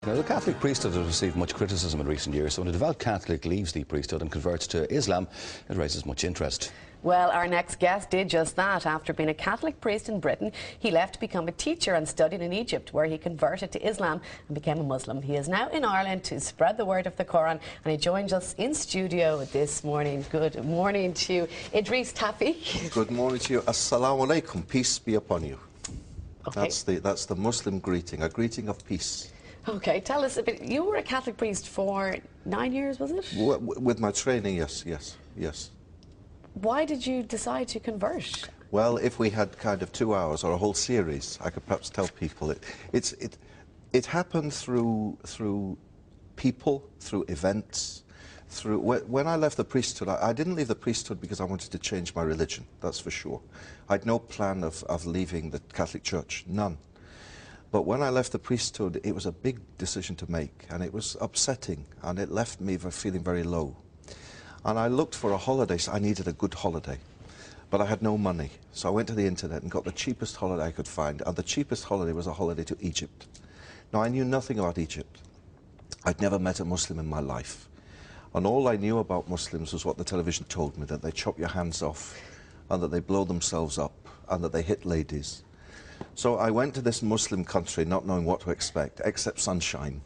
Now, the Catholic priesthood has received much criticism in recent years, so when a devout Catholic leaves the priesthood and converts to Islam, it raises much interest. Well, our next guest did just that. After being a Catholic priest in Britain, he left to become a teacher and studied in Egypt, where he converted to Islam and became a Muslim. He is now in Ireland to spread the word of the Quran, and he joins us in studio this morning. Good morning to you, Idris Tafi. Good morning to you. Assalamu alaikum. Peace be upon you. Okay. That's the Muslim greeting, a greeting of peace. Okay, tell us a bit. You were a Catholic priest for 9 years, was it? With my training, yes. Why did you decide to convert? Well, if we had kind of 2 hours or a whole series, I could perhaps tell people it happened through people, through events, when I left the priesthood. I didn't leave the priesthood because I wanted to change my religion. That's for sure. I had no plan of leaving the Catholic Church, none. But when I left the priesthood, it was a big decision to make, and it was upsetting, and it left me feeling very low. And I looked for a holiday, so I needed a good holiday. But I had no money, so I went to the internet and got the cheapest holiday I could find, and the cheapest holiday was a holiday to Egypt. Now, I knew nothing about Egypt. I'd never met a Muslim in my life. And all I knew about Muslims was what the television told me, that they chop your hands off, and that they blow themselves up, and that they hit ladies. So I went to this Muslim country not knowing what to expect, except sunshine.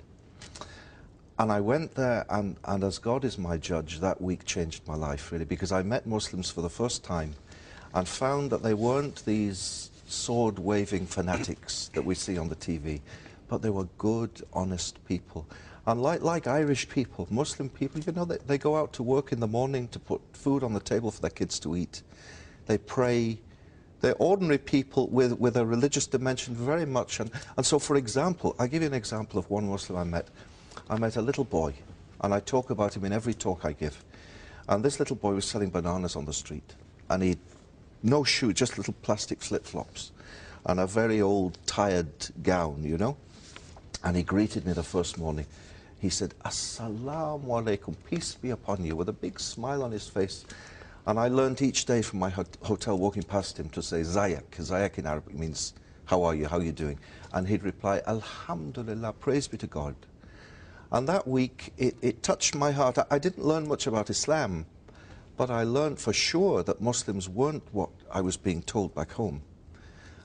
And I went there, and as God is my judge, that week changed my life, really, because I met Muslims for the first time and found that they weren't these sword-waving fanatics that we see on the TV, but they were good, honest people. And like Irish people, Muslim people, you know, they go out to work in the morning to put food on the table for their kids to eat. They pray. They're ordinary people with a religious dimension very much. And so, for example, I'll give you an example of one Muslim I met. I met a little boy, and I talk about him in every talk I give. And this little boy was selling bananas on the street. And he'd no shoe, just little plastic flip-flops, and a very old, tired gown, you know. And he greeted me the first morning. He said, Assalamu alaikum, peace be upon you, with a big smile on his face. And I learned each day from my hotel walking past him to say Zayak. Zayak in Arabic means, how are you, how are you doing? And he'd reply, Alhamdulillah, praise be to God. And that week, it touched my heart. I didn't learn much about Islam, but I learned for sure that Muslims weren't what I was being told back home.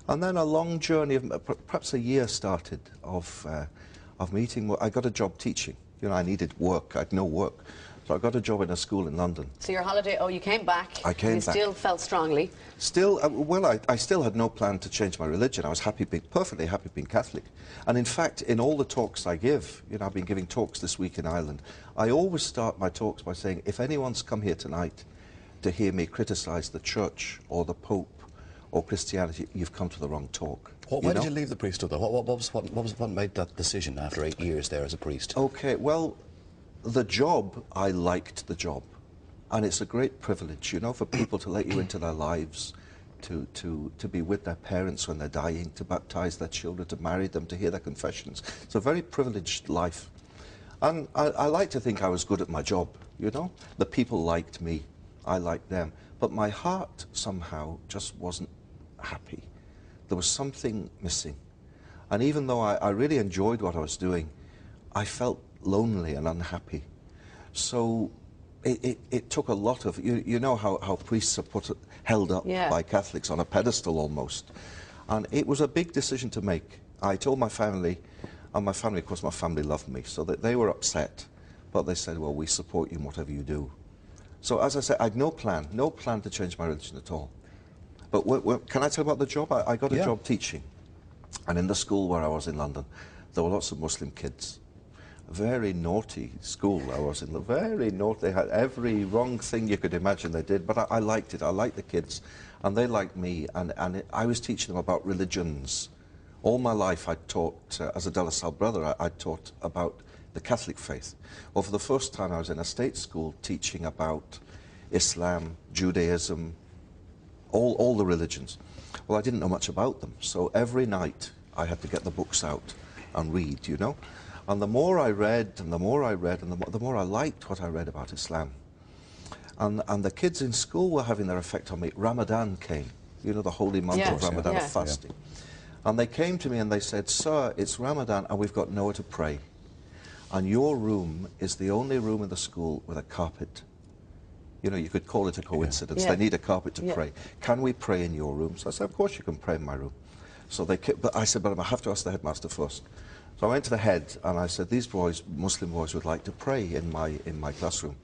And then a long journey, of perhaps a year started, of meeting. I got a job teaching. You know, I needed work. I had no work. So I got a job in a school in London. So your holiday, you came back. I came back. You still felt strongly? Still, I still had no plan to change my religion. I was perfectly happy being Catholic. And in fact, in all the talks I give, you know, I've been giving talks this week in Ireland, I always start my talks by saying, if anyone's come here tonight to hear me criticise the Church or the Pope or Christianity, you've come to the wrong talk. Why did you leave the priesthood, though? What made that decision after 8 years there as a priest? Okay, well, the job, I liked the job. And it's a great privilege, you know, for people to let you into their lives, to be with their parents when they're dying, to baptise their children, to marry them, to hear their confessions. It's a very privileged life. And I like to think I was good at my job, you know. The people liked me, I liked them. But my heart somehow just wasn't happy. There was something missing. And even though I really enjoyed what I was doing, I felt lonely and unhappy. So it took a lot of, you know how priests are held up by Catholics on a pedestal almost. And it was a big decision to make. I told my family, and my family, of course, my family loved me, so that they were upset. But they said, well, we support you in whatever you do. So as I said, I had no plan to change my religion at all. But can I tell you about the job? I got a job teaching. And in the school where I was in London, there were lots of Muslim kids. Very naughty school I was in, very naughty. They had every wrong thing you could imagine they did, but I liked it. I liked the kids, and they liked me, and I was teaching them about religions. All my life I taught, as a De La Salle brother, I taught about the Catholic faith. Well, for the first time I was in a state school teaching about Islam, Judaism, all the religions. Well, I didn't know much about them, so every night I had to get the books out and read, you know. And the more I read, and the more I read, and the more I liked what I read about Islam. And the kids in school were having their effect on me. Ramadan came, you know, the holy month of Ramadan, of fasting. And they came to me and they said, sir, it's Ramadan and we've got nowhere to pray. and your room is the only room in the school with a carpet. You know, you could call it a coincidence. Yeah. They need a carpet to pray. Can we pray in your room? So I said, of course you can pray in my room. So but I said, but I have to ask the headmaster first. So I went to the head and I said, these boys, Muslim boys, would like to pray in my classroom.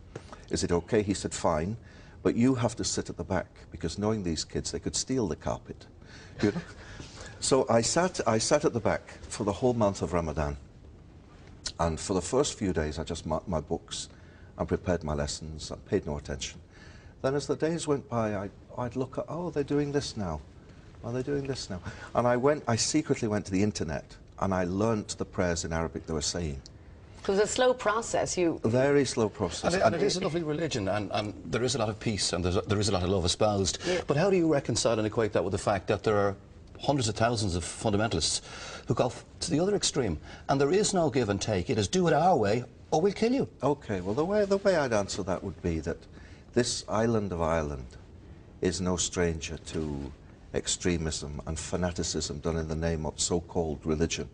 Is it okay? He said, fine, but you have to sit at the back, because knowing these kids, they could steal the carpet. You know? So I sat at the back for the whole month of Ramadan. And for the first few days, I just marked my books and prepared my lessons and paid no attention. Then as the days went by, I'd look at, oh, they're doing this now. Oh, they're doing this now. And I secretly went to the internet and I learnt the prayers in Arabic they were saying. It was a slow process. A very slow process. And it is a lovely religion, and there is a lot of peace, and there is a lot of love espoused. Yeah. But how do you reconcile and equate that with the fact that there are hundreds of thousands of fundamentalists who go to the other extreme, and there is no give and take? It is do it our way or we'll kill you. Okay, well, the way I'd answer that would be that this island of Ireland is no stranger to extremism and fanaticism done in the name of so-called religion.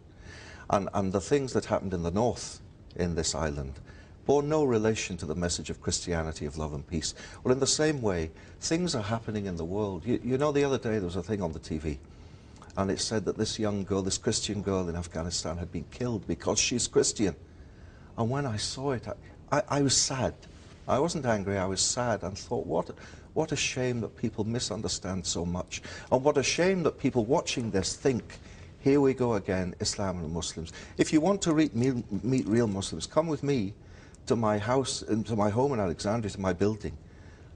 And the things that happened in the north in this island bore no relation to the message of Christianity, of love and peace. Well, in the same way, things are happening in the world. You know, the other day there was a thing on the TV, and it said that this young girl, this Christian girl in Afghanistan, had been killed because she's Christian. And when I saw it, I was sad. I wasn't angry, I was sad, and thought, what a shame that people misunderstand so much. And what a shame that people watching this think, here we go again, Islam and Muslims. If you want to meet real Muslims, come with me to my house, to my home in Alexandria, to my building.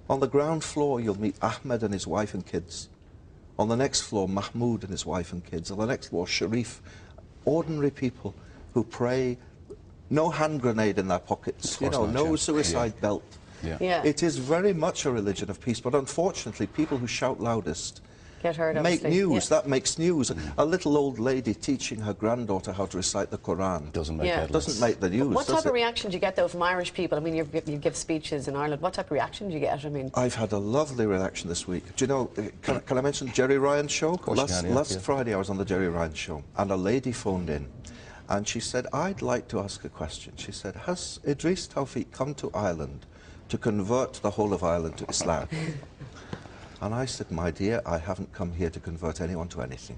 On the ground floor, you'll meet Ahmed and his wife and kids. On the next floor, Mahmoud and his wife and kids. On the next floor, Sharif. Ordinary people who pray, no hand grenade in their pockets, you know, no suicide belt. Yeah. It is very much a religion of peace, but unfortunately, people who shout loudest get hurt, make news. Yeah. That makes news. A little old lady teaching her granddaughter how to recite the Quran doesn't make headlines. Doesn't make the news. What type of reaction do you get, though, from Irish people? I mean, you give speeches in Ireland. What type of reaction do you get? I mean, I've had a lovely reaction this week. Do you know, can I mention Jerry Ryan's show? Last Friday I was on the Jerry Ryan show, and a lady phoned in, and she said, I'd like to ask a question. She said, has Idris Tawfiq come to Ireland to convert the whole of Ireland to Islam? And I said, my dear, I haven't come here to convert anyone to anything.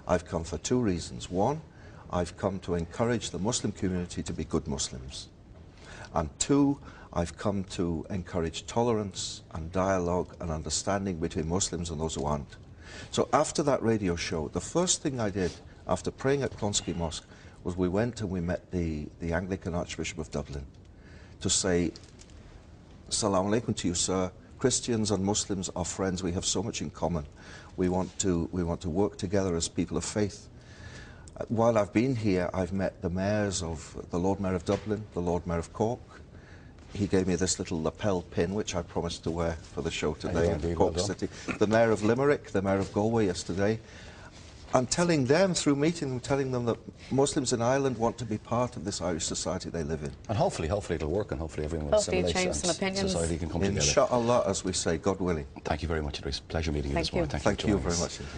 I've come for two reasons. One, I've come to encourage the Muslim community to be good Muslims. And two, I've come to encourage tolerance and dialogue and understanding between Muslims and those who aren't. So after that radio show, the first thing I did after praying at Clonskeagh Mosque was we went and we met the Anglican Archbishop of Dublin to say, Assalamu alaikum to you, sir. Christians and Muslims are friends. We have so much in common. We want to work together as people of faith. While I've been here, I've met the mayors of the Lord Mayor of Dublin, the Lord Mayor of Cork. He gave me this little lapel pin, which I promised to wear for the show today in Cork City. The Mayor of Limerick, the Mayor of Galway yesterday. And telling them, through meeting them, telling them that Muslims in Ireland want to be part of this Irish society they live in. And hopefully it'll work, and hopefully everyone will assimilate, change some and opinions. society can come together. Inshallah, as we say, God willing. Thank you very much, Idris. Pleasure meeting you this morning. Thank you very much indeed.